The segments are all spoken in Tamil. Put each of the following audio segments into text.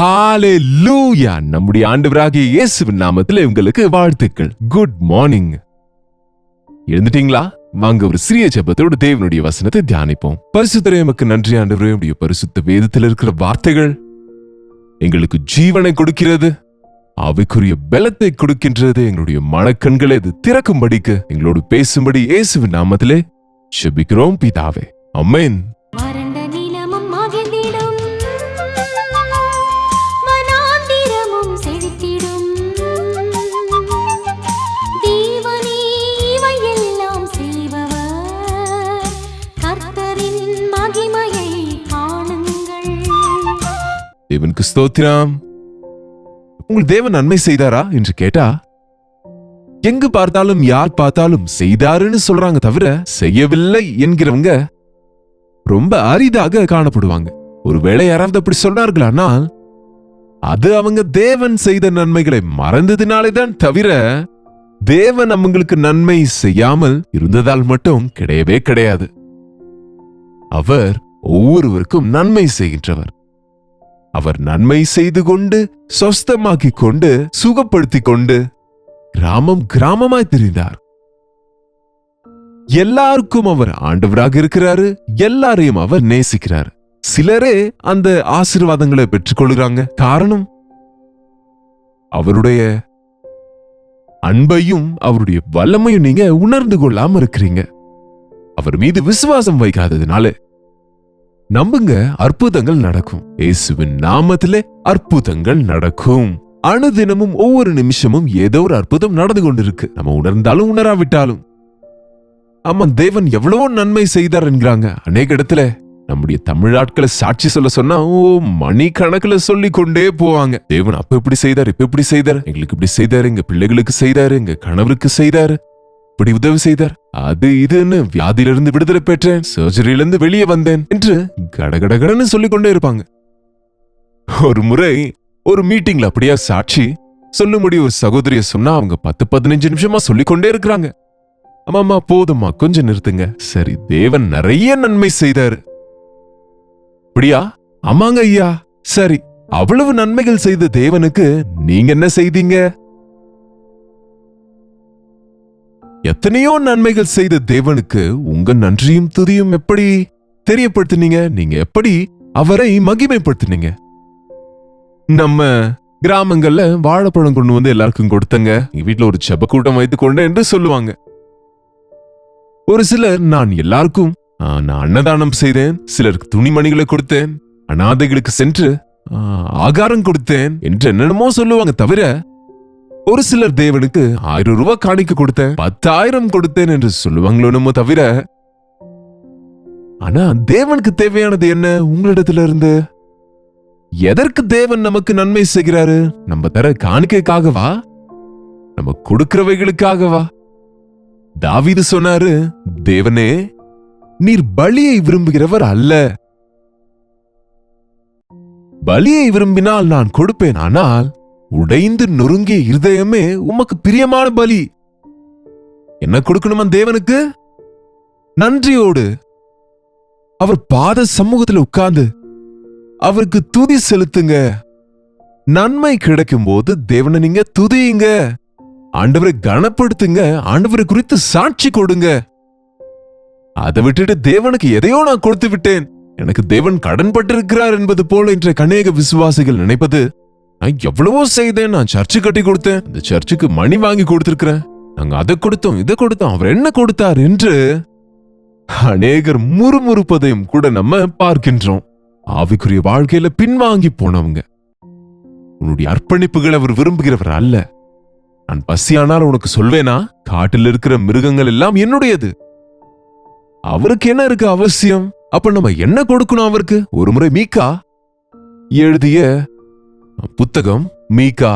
ஹalleluya! நம்முடைய ஆண்டவராகிய இயேசுவின் நாமத்திலே உங்களுக்கு வாழ்த்துக்கள். Good morning. எழுந்துட்டீங்களா? வாங்க ஒரு சிறிய ஜெபத்தோடு தேவனுடைய வசனத்தை தியானிப்போம். பரிசுத்தரே, எமக்கு நன்றி ஆண்டவரே. உடைய பரிசுத்த வேதத்தில் இருக்கிற வார்த்தைகள் எங்களுக்கு ஜீவனை கொடுக்கிறது, ஆவிக்குரிய பலத்தை கொடுக்கின்றது. எங்களுடைய மனக்கண்களை இது திறக்கும்படிக்கு எங்களோடு பேசும்படி இயேசுவின் நாமத்திலே ஜெபிக்கிறோம் பிதாவே. ஆமென். தேவனுக்கு ஸ்தோத்திரம். உங்கள் தேவன் நன்மை செய்தாரா என்று கேட்டா, எங்கு பார்த்தாலும் யார் பார்த்தாலும் செய்தாருன்னு சொல்றாங்க தவிர செய்யவில்லை என்கிறவங்க ரொம்ப அரிதாக காணப்படுவாங்க. ஒருவேளை யாராவது அப்படி சொன்னார்களானால் அது அவங்க தேவன் செய்த நன்மைகளை மறந்ததினாலேதான் தவிர தேவன் அவங்களுக்கு நன்மை செய்யாமல் இருந்ததால் மட்டும் கிடையவே கிடையாது. அவர் ஒவ்வொருவருக்கும் நன்மை செய்கின்றவர். அவர் நன்மை செய்து கொண்டு சொஸ்தமாக்கிக் கொண்டு சுகப்படுத்திக் கொண்டு கிராமம் கிராமமாய் திரிந்தார். எல்லாருக்கும் அவர் ஆண்டவராக இருக்கிறாரு. எல்லாரையும் அவர் நேசிக்கிறார். சிலரே அந்த ஆசீர்வாதங்களை பெற்றுக் கொள்கிறாங்க. காரணம், அவருடைய அன்பையும் அவருடைய வல்லமையும் நீங்க உணர்ந்து கொள்ளாம இருக்கிறீங்க. அவர் மீது விசுவாசம் வைக்காததுனால நம்புங்க, அற்புதங்கள் நடக்கும். இயேசுவின் நாமத்திலே அற்புதங்கள் நடக்கும். அனுதினமும் ஒவ்வொரு நிமிஷமும் ஏதோ ஒரு அற்புதம் நடந்து கொண்டிருக்கு. நம்ம உணர்ந்தாலும் உணராவிட்டாலும். ஆமா, தேவன் எவ்வளவோ நன்மை செய்தார் என்கிறாங்க. அநேக இடத்துல நம்முடைய தமிழ் ஆட்களை சாட்சி சொல்ல சொன்னா மணி கணக்குல சொல்லி கொண்டே போவாங்க. தேவன் அப்ப இப்படி செய்தார், இப்ப இப்படி செய்தார், எங்களுக்கு இப்படி செய்தாரு, எங்க பிள்ளைகளுக்கு செய்தாரு, எங்க கணவருக்கு செய்தாரு, இப்படி உதவி செய்தார், அது இதுன்னு வியாதியிலிருந்து விடுதலை பெற்றேன், சர்ஜரியிலிருந்து வெளியே வந்தேன் என்று கடகடகடன்னு சொல்லிக் கொண்டே இருப்பாங்க. ஒரு முறை ஒரு மீட்டிங்ல அப்படியா சாட்சி சொல்லும்படி ஒரு சகோதரிய சொன்னா அவங்க 10-15 நிமிஷமா சொல்லிக்கொண்டே இருக்கிறாங்க. ஆமாமா, போதுமா, கொஞ்சம் நிறுத்துங்க. சரி, தேவன் நிறைய நன்மை செய்தாரு. அப்படியா? ஆமாங்க ஐயா. சரி, அவ்வளவு நன்மைகள் செய்த தேவனுக்கு நீங்க என்ன செய்தீங்க? எத்தனையோ நன்மைகள் செய்த தேவனுக்கு உங்க நன்றியும் துதியும் எப்படி தெரியப்படுத்தினீங்க? நீங்க எப்படி அவரை மகிமைப்படுத்தினீங்க? நம்ம கிராமங்கள்ல வாழைப்பழம் கொண்டு வந்து எல்லாருக்கும் கொடுத்தங்க, எங்க வீட்டுல ஒரு செப கூட்டம் வைத்துக் கொண்டேன் என்று சொல்லுவாங்க. ஒரு சிலர் நான் எல்லாருக்கும் நான் அன்னதானம் செய்தேன், சிலருக்கு துணிமணிகளை கொடுத்தேன், அனாதைகளுக்கு சென்று ஆகாரம் கொடுத்தேன் என்று என்னென்னமோ சொல்லுவாங்க. தவிர ஒரு சிலர் தேவனுக்கு 1000 ரூபாய் காணிக்க கொடுத்தேன், 10,000 கொடுத்தேன் என்று சொல்லுவாங்களோ தவிர, ஆனா தேவனுக்கு தேவையானது என்ன? உங்களிடத்துல இருந்து எதற்கு தேவன் நமக்கு நன்மை செய்கிறாரு? நம்ம தர காணிக்கைக்காகவா? நம்ம கொடுக்கிறவைகளுக்காகவா? தாவீது சொன்னாரு, தேவனே, நீர் பலியை விரும்புகிறவர் அல்ல. பலியை விரும்பினால் நான் கொடுப்பேன், ஆனால் உடைந்து நொறுங்கிய இருதயமே உமக்கு பிரியமான பலி. என்ன கொடுக்கணுமா தேவனுக்கு? நன்றியோடு அவர் பாத சமூகத்தில் உட்கார்ந்து அவருக்கு துதி செலுத்துங்க. நன்மை கிடைக்கும் போது தேவனை நீங்க துதியுங்க, ஆண்டவரை கனப்படுத்துங்க, ஆண்டவரை குறித்து சாட்சி கொடுங்க. அதை விட்டுட்டு தேவனுக்கு எதையோ நான் கொடுத்து விட்டேன், எனக்கு தேவன் கடன் பட்டிருக்கிறார் என்பது போல இன்றைய அநேக விசுவாசிகள் நினைப்பது, நான் எவ்வளவோ செய்தேன், நான் சர்ச்சு கட்டி கொடுத்தேன், இந்த சர்ச்சுக்கு மணி வாங்கி கொடுத்திருக்கிறேன், நாங்க அதை கொடுத்தோம், இதை கொடுத்தோம், அவர் என்ன கொடுத்தார் என்று அநேகர் முறுமுறுப்பதையும் கூட நம்ம பார்க்கின்றோம். ஆவிக்குரிய வாழ்க்கையில பின்வாங்கி போனவங்க. உன்னுடைய அர்ப்பணிப்புகளை அவர் விரும்புகிறவர் அல்ல. நான் பசியானால் உனக்கு சொல்வேனா? காட்டில் இருக்கிற மிருகங்கள் எல்லாம் என்னுடையது. அவருக்கு என்ன இருக்கு அவசியம்? அப்ப நம்ம என்ன கொடுக்கணும் அவருக்கு? ஒரு முறை மீகா எழுதிய புத்தகம், மீகா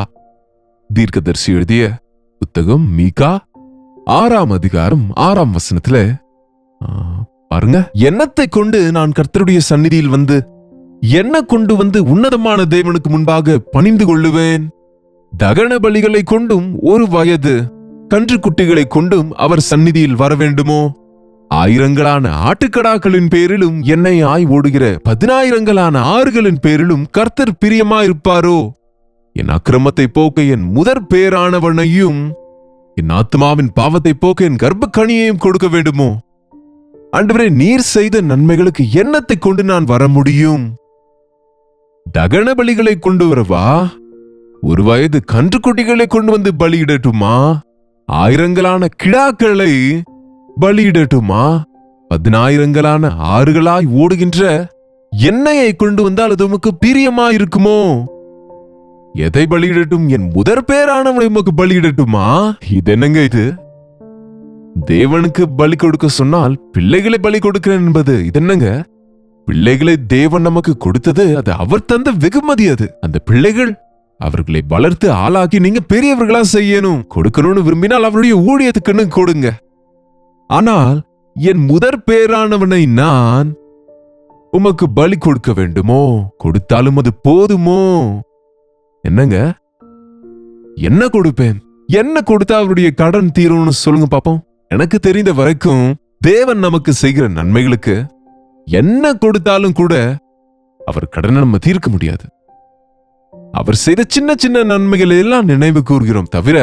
தீர்க்கதரிசி எழுதிய புத்தகம் மீகா 6ஆம் அதிகாரம் 6ஆம் வசனத்துல பாருங்க, என்னத்தை கொண்டு நான் கர்த்தருடைய சந்நிதியில் வந்து என்ன கொண்டு வந்து உன்னதமான தேவனுக்கு முன்பாக பணிந்து கொள்ளுவேன்? தகன பலிகளை கொண்டும் 1 வயது கன்று குட்டிகளை கொண்டும் அவர் சந்நிதியில் வர வேண்டுமோ? ஆயிரங்களான ஆட்டுக்கடாக்களின் பேரிலும் எண்ணெயாய் ஓடுகிற 10,000 ஆறுகளின் பேரிலும் கர்த்தர் பிரியமாயிருப்பாரோ? என் அக்கிரமத்தை போக்க என் முதற் பேரானவனையும் என் ஆத்மாவின் பாவத்தை போக்க என் கர்ப்பக்கனியையும் கொடுக்க வேண்டுமோ? ஆண்டவரே, நீர் செய்த நன்மைகளுக்கு எண்ணத்தை கொண்டு நான் வர முடியும்? தகன பலிகளை கொண்டு வரவா? 1 வயது கன்றுக்குட்டிகளை கொண்டு வந்து பலியிடட்டுமா? ஆயிரங்களான கிடாக்களை பலியிடட்டுமா? 10,000 ஆறுகளாய் ஓடுகின்ற எண்ணெயை கொண்டு வந்தால் அது உமக்கு பிரியமாயிருக்குமோ? எதை பலியிடட்டும்? என் முதற் பேரானவனை உமக்கு பலியிடட்டுமா? இது என்னங்க இது? தேவனுக்கு பலி கொடுக்க சொன்னால் பிள்ளைகளை பலி கொடுக்கிறேன் என்பது இது என்னங்க? பிள்ளைகளை தேவன் நமக்கு கொடுத்தது, அது அவர் தந்த வெகுமதி. அது அந்த பிள்ளைகள் அவர்களை வளர்த்து ஆளாக்கி நீங்க பெரியவர்களா செய்யணும். கொடுக்கணும்னு விரும்பினால் அவருடைய ஊழியத்துக்குன்னு கொடுங்க. ஆனால் என் முதற் பேரானவனை நான் உமக்கு பலி கொடுக்க வேண்டுமோ? கொடுத்தாலும் அது போதுமோ? என்னங்க, என்ன கொடுப்பேன்? என்ன கொடுத்தா அவருடைய கடன் தீரும்னு சொல்லுங்க பாப்போம். எனக்கு தெரிந்த வரைக்கும் தேவன் நமக்கு செய்கிற நன்மைகளுக்கு என்ன கொடுத்தாலும் கூட அவர் கடனை நம்ம தீர்க்க முடியாது. அவர் செய்த சின்ன சின்ன நன்மைகளை எல்லாம் நினைவு கூறுகிறோம் தவிர,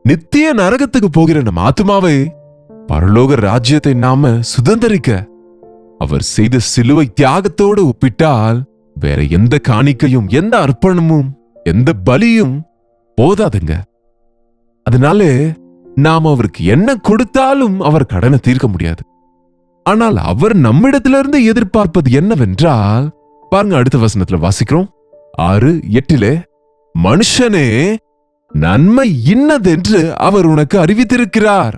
நித்திய நரகத்துக்கு போகிற நம் ஆத்மாவை பரலோக ராஜ்யத்தை நாம சுதந்திரிக்க அவர் செய்த சிலுவை தியாகத்தோடு ஒப்பிட்டால் வேற எந்த காணிக்கையும், எந்த அர்ப்பணமும், எந்த பலியும் போதாதுங்க. அதனால நாம் அவருக்கு என்ன கொடுத்தாலும் அவர் கடனை தீர்க்க முடியாது. ஆனால் அவர் நம்மிடத்திலிருந்து எதிர்பார்ப்பது என்னவென்றால், பாருங்க, அடுத்த வசனத்துல வாசிக்கிறோம் 6:8. மனுஷனே, நன்மை இன்னதென்று அவர் உனக்கு அறிவித்திருக்கிறார்.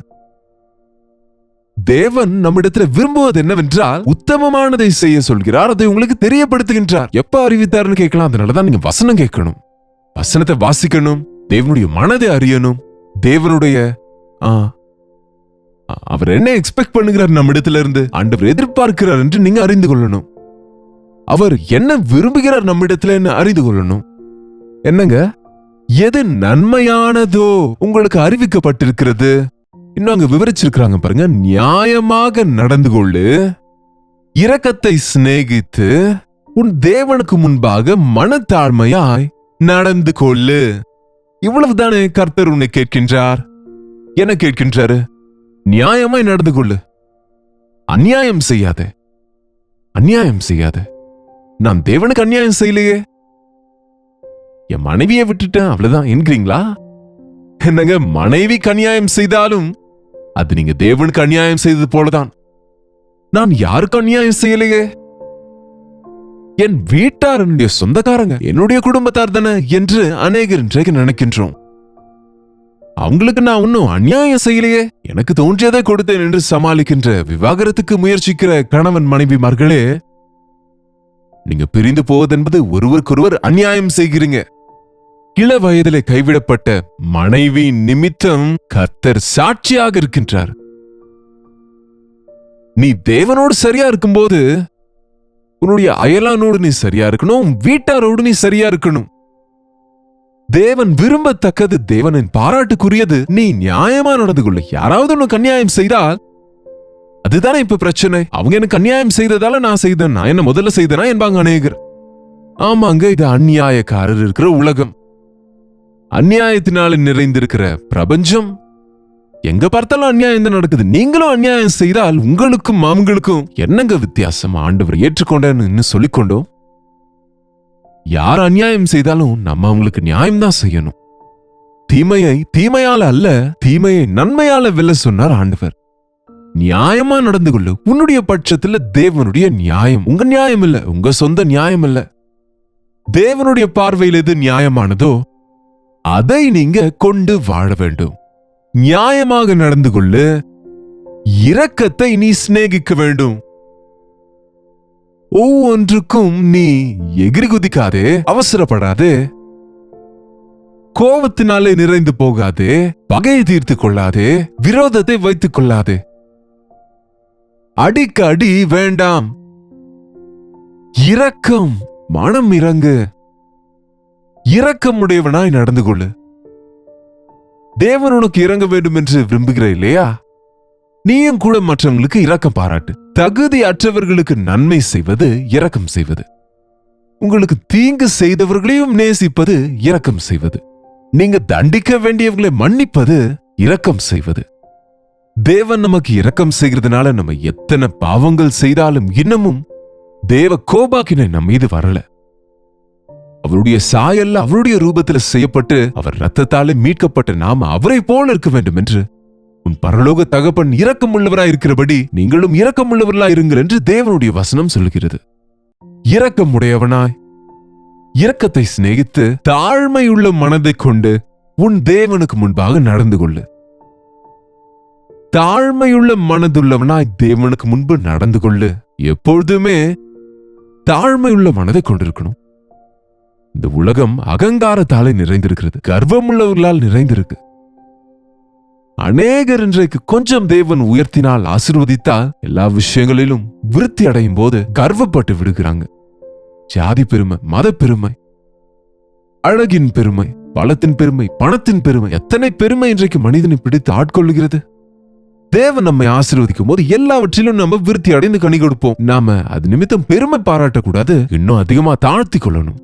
தேவன் நம்மிடத்துல விரும்புவது என்னவென்றால் உத்தமமானதை செய்ய சொல்கிறார், அதை உங்களுக்கு தெரியப்படுத்துகின்றார். எப்ப அறிவித்தார்னு கேட்கலாம். அதனாலதான் நீங்க வசனம் கேட்கணும், வசனத்தை வாசிக்கணும், தேவனுடைய மனதை அறியணும். தேவனுடைய அவர் என்ன எக்ஸ்பெக்ட் பண்ணுகிறார் நம்மிடத்துல இருந்து, ஆண்டவர் எதிர்பார்க்கிறார் என்று நீங்க அறிந்து கொள்ளணும். அவர் என்ன விரும்புகிறார் நம்மிடத்துல என்ன அறிந்து கொள்ளணும். என்னங்க, எது நன்மையானதோ உங்களுக்கு அறிவிக்கப்பட்டிருக்கிறது. இன்னும் அங்க விவரிச்சிருக்கிறாங்க பாருங்க. நியாயமாக நடந்து கொள்ளு, இரக்கத்தை சிநேகித்து உன் தேவனுக்கு முன்பாக மனத்தாழ்மையாய் நடந்து கொள்ளு. இவ்வளவுதானே கர்த்தர் உன்னை கேட்கின்றார். என்ன கேட்கின்றாரு? நியாயமாய் நடந்து கொள்ளு, அநியாயம் செய்யாதே, அநியாயம் செய்யாதே. நான் தேவனுக்கு அநியாயம் செய்யலையே, என் மனைவியை விட்டுட்டேன் அவ்வளவுதான் என்கிறீங்களா? என்னங்க, மனைவிக்கு அநியாயம் செய்தாலும் அது நீங்க தேவனுக்கு அநியாயம் செய்தது போலதான். நான் யாருக்கு அநியாயம் செய்யலையே, என் வீட்டார் என்னுடைய சொந்தக்காரங்க, என்னுடைய குடும்பத்தார் தானே என்று அநேகர் இன்றைக்கு நினைக்கின்றோம். அவங்களுக்கு நான் ஒன்னும் அநியாயம் செய்யலையே, எனக்கு தோன்றியதை கொடுத்தேன் என்று சமாளிக்கின்ற விவாகரத்துக்கு முயற்சிக்கிற கணவன் மனைவிமார்களே, நீங்க பிரிந்து போவது என்பது ஒருவருக்கொருவர் அநியாயம் செய்கிறீங்க. இள வயதிலே கைவிடப்பட்ட மனைவி நிமித்தம் கர்த்தர் சாட்சியாக இருக்கின்றார். நீ தேவனோடு சரியா இருக்கும்போது உன்னுடைய அயலானோடு நீ சரியா இருக்கணும், வீட்டாரோடு நீ சரியா இருக்கணும். தேவன் விரும்பத்தக்கது, தேவனின் பாராட்டுக்குரியது நீ நியாயமா நடந்து கொள்ள. யாராவது உனக்கு அநியாயம் செய்தால் அதுதானே இப்ப பிரச்சனை. அவங்க எனக்கு அநியாயம் செய்ததால நான் செய்தேன், நான் என்ன முதல்ல செய்தனா என்பாங்க அநேகர். ஆமாங்க, இது அநியாயக்காரர் இருக்கிற உலகம், அநியாயத்தினால நிறைந்திருக்கிற பிரபஞ்சம். எங்க பார்த்தாலும் அநியாயம் தான் நடக்குது. நீங்களும் அநியாயம் செய்தால் உங்களுக்கும் அவங்களுக்கும் என்னங்க வித்தியாசம்? ஆண்டவர் ஏற்றுக்கொண்டேன்னு சொல்லிக்கொண்டோம். யார் அநியாயம் செய்தாலும் நம்ம அவங்களுக்கு நியாயம் தான் செய்யணும். தீமையை தீமையால அல்ல, தீமையை நன்மையால வெல்ல சொன்னார் ஆண்டவர். நியாயமா நடந்து கொள்ளு. உன்னுடைய பட்சத்துல தேவனுடைய நியாயம், உங்க நியாயம் இல்ல, உங்க சொந்த நியாயம் இல்ல. தேவனுடைய பார்வையில் எது நியாயமானதோ அதை நீங்க கொண்டு வாழ வேண்டும். நியாயமாக நடந்து கொள்ளு. இரக்கத்தை நீ சிநேகிக்க வேண்டும். ஒவ்வொன்றுக்கும் நீ எகிரி குதிக்காதே, அவசரப்படாதே, கோபத்தினாலே நிறைந்து போகாதே, பகையை தீர்த்து கொள்ளாதே, விரோதத்தை வைத்துக் கொள்ளாதே. அடிக்க அடி வேண்டாம். இரக்கம், மனம் இறங்கு, இரக்கமுடையவனாய் நடந்து கொள்ளு. தேவன் உனக்கு இறங்க வேண்டும் என்று விரும்புகிற இல்லையா? நீயும் கூட மற்றவங்களுக்கு இரக்கம் பாராட்டு. தகுதி அற்றவர்களுக்கு நன்மை செய்வது இரக்கம் செய்வது. உங்களுக்கு தீங்கு செய்தவர்களையும் நேசிப்பது இரக்கம் செய்வது. நீங்க தண்டிக்க வேண்டியவர்களை மன்னிப்பது இரக்கம் செய்வது. தேவன் நமக்கு இரக்கம் செய்கிறதுனால நம்ம எத்தனை பாவங்கள் செய்தாலும் இன்னமும் தேவ கோபாக்கினை நம் மீது வரல. அவருடைய சாயல்ல அவருடைய ரூபத்தில் செய்யப்பட்டு அவர் ரத்தத்தாலே மீட்கப்பட்ட நாம அவரை போல இருக்க வேண்டும் என்று உன் பரலோக தகப்பன் இரக்கமுள்ளவராய் இருக்கிறபடி நீங்களும் இரக்கமுள்ளவர்களாய் இருங்கள் என்று தேவனுடைய வசனம் சொல்கிறது. இரக்கமுடையவனாய் இரக்கத்தை சிநேகித்து தாழ்மையுள்ள மனதை கொண்டு உன் தேவனுக்கு முன்பாக நடந்து கொள்ளு. தாழ்மையுள்ள மனதுள்ளவனாய் தேவனுக்கு முன்பு நடந்து கொள்ளு. எப்பொழுதுமே தாழ்மையுள்ள மனதை கொண்டிருக்கணும். இந்த உலகம் அகங்காரத்தாலே நிறைந்திருக்கிறது, கர்வமுள்ளவர்களால் நிறைந்திருக்கு. அநேகர் இன்றைக்கு கொஞ்சம் தேவன் உயர்த்தினால், ஆசீர்வதித்தால் எல்லா விஷயங்களிலும் விருத்தி அடையும் போது கர்வப்பட்டு விடுகிறாங்க. ஜாதி பெருமை, மத பெருமை, அழகின் பெருமை, பலத்தின் பெருமை, பணத்தின் பெருமை, எத்தனை பெருமை இன்றைக்கு மனிதனை பிடித்து ஆட்கொள்ளுகிறது. தேவன் நம்மை ஆசீர்வதிக்கும் போது எல்லாவற்றிலும் நம்ம விருத்தி அடைந்து கனி கொடுப்போம். நாம அது நிமித்தம் பெருமை பாராட்டக்கூடாது, இன்னும் அதிகமா தாழ்த்தி கொள்ளணும்.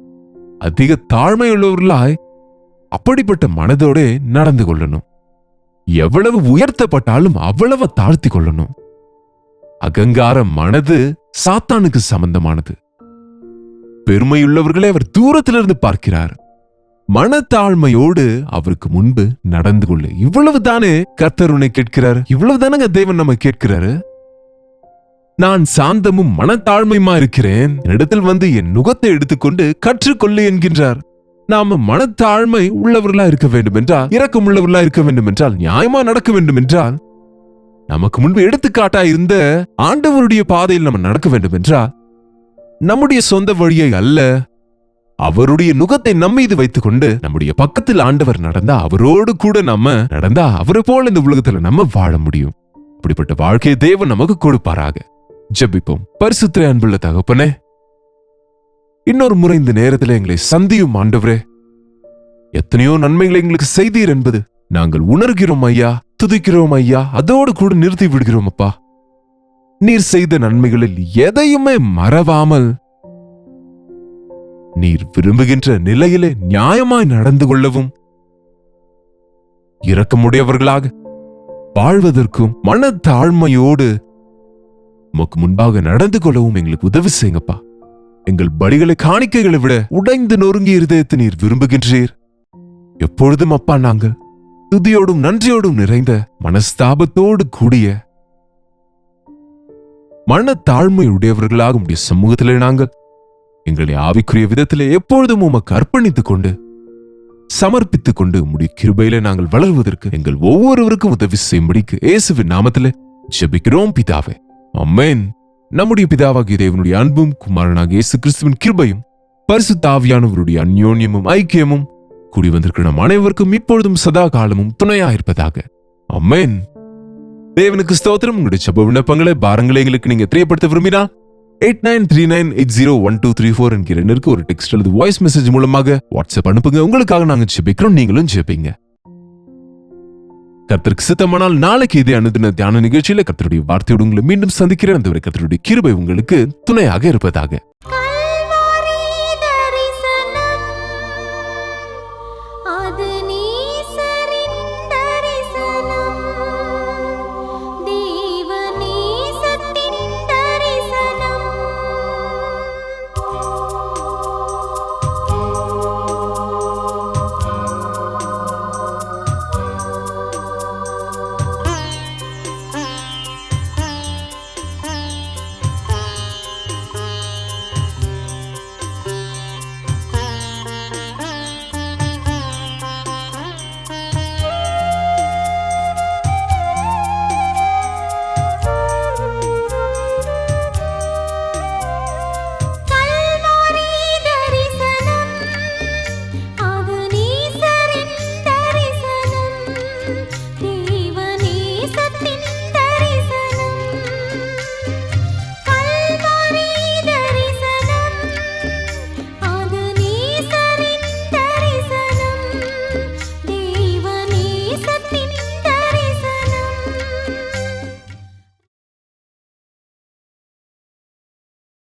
அதிக தாழ்மையுள்ளவர்களாய் அப்படிப்பட்ட மனதோட நடந்து கொள்ளணும். எவ்வளவு உயர்த்தப்பட்டாலும் அவ்வளவு தாழ்த்தி கொள்ளணும். அகங்கார மனது சாத்தானுக்கு சம்பந்தமானது. பெருமையுள்ளவர்களை அவர் தூரத்திலிருந்து பார்க்கிறார். மனத்தாழ்மையோடு அவருக்கு முன்பு நடந்து கொள்ளு. இவ்வளவுதானே கர்த்தர் உன்னை கேட்கிறார். இவ்வளவுதானங்க தேவன் நம்ம கேட்கிறாரு. நான் சாந்தமும் மனத்தாழ்மையுமா இருக்கிறேன், என்னிடத்தில் வந்து என் நுகத்தை எடுத்துக்கொண்டு கற்றுக்கொள்ளு என்கின்றார். நாம மனத்தாழ்மை உள்ளவர்களா இருக்க வேண்டும் என்றால், இரக்கம் உள்ளவர்களா இருக்க வேண்டும் என்றால், நியாயமா நடக்க வேண்டும் என்றால், நமக்கு முன்பு எடுத்துக்காட்டா இருந்த ஆண்டவருடைய பாதையில் நம்ம நடக்க வேண்டும் என்றால், நம்முடைய சொந்த வழியை அல்ல, அவருடைய நுகத்தை நம்மீது வைத்துக் கொண்டு நம்முடைய பக்கத்தில் ஆண்டவர் நடந்தா, அவரோடு கூட நம்ம நடந்தா, அவரை போல இந்த உலகத்துல நம்ம வாழ முடியும். அப்படிப்பட்ட வாழ்க்கையை தேவன் நமக்கு கொடுப்பாராக. ஜெபிப்போம். பரிசுத்த அன்புள்ள தகப்பனே, இன்னொரு முறை இந்த நேரத்தில் எங்களை சந்தியும் ஆண்டவரே. எத்தனையோ நன்மைகளை எங்களுக்கு செய்தீர் என்பது நாங்கள் உணர்கிறோம் ஐயா, துதிக்கிறோம் ஐயா. அதோடு கூட நிறுத்தி விடுகிறோம் அப்பா. நீர் செய்த நன்மைகளில் எதையுமே மறவாமல் நீர் விரும்புகின்ற நிலையிலே நியாயமாய் நடந்து கொள்ளவும், இரக்கமுடையவர்களாக வாழ்வதற்கும் மனத்தாழ்மையோடு உமக்கு முன்பாக நடந்து கொள்ளவும் எங்களுக்கு உதவி செய்யுங்கப்பா. எங்கள் பலிகளை, காணிக்கைகளை விட உடைந்து நொறுங்கிய இருதயத்தை நீர் விரும்புகின்றீர். எப்பொழுதும் அப்பா நாங்கள் துதியோடும் நன்றியோடும் நிறைந்த மனஸ்தாபத்தோடு கூடிய மனத்தாழ்மையுடையவர்களாக உடைய சமூகத்திலே நாங்கள் எங்களை ஆவிக்குரிய விதத்திலே எப்பொழுதும் உமக்கு அர்ப்பணித்துக் கொண்டு சமர்ப்பித்துக் கொண்டு உம்முடைய கிருபையிலே நாங்கள் வளர்வதற்கு எங்கள் ஒவ்வொருவருக்கும் உதவி செய்யும்படிக்கு இயேசுவின் நாமத்திலே ஜெபிக்கிறோம் பிதாவே, ஆமென். நம்முடைய பிதாவாகிய தேவனுடைய அன்பும் குமாரனாகிய இயேசு கிறிஸ்துவின் கிருபையும் பரிசுத்த ஆவியானவருடைய அந்யோன்யமும் ஐக்கியமும் கூடி வந்திருக்கிற நம் அனைவருக்கும் இப்பொழுதும் சதா காலமும் துணையாயிருப்பதாக, ஆமென். தேவனுக்கு ஸ்தோத்திரம். உங்களுடைய ஜெப விண்ணப்பங்களை, பாரங்களை எங்களுக்கு நீங்க தெரியப்படுத்த விரும்பினால் 8939801234 என்கிற எண்ணிற்கு ஒரு டெக்ஸ்ட் அல்லது வாய்ஸ் மெசேஜ் மூலமாக வாட்ஸ்அப் அனுப்புங்க. உங்களுக்காக நாங்க ஜெபிக்கிறோம், நீங்களும் ஜெபிங்க. கர்த்தருக்கு சித்தமானால் நாளைக்கு இதே அனுதின தியான நிகழ்ச்சியில கர்த்தருடைய வார்த்தையோடு உங்களை மீண்டும் சந்திக்கிறேன். அந்த கர்த்தருடைய கிருபை உங்களுக்கு துணையாக இருப்பதாக.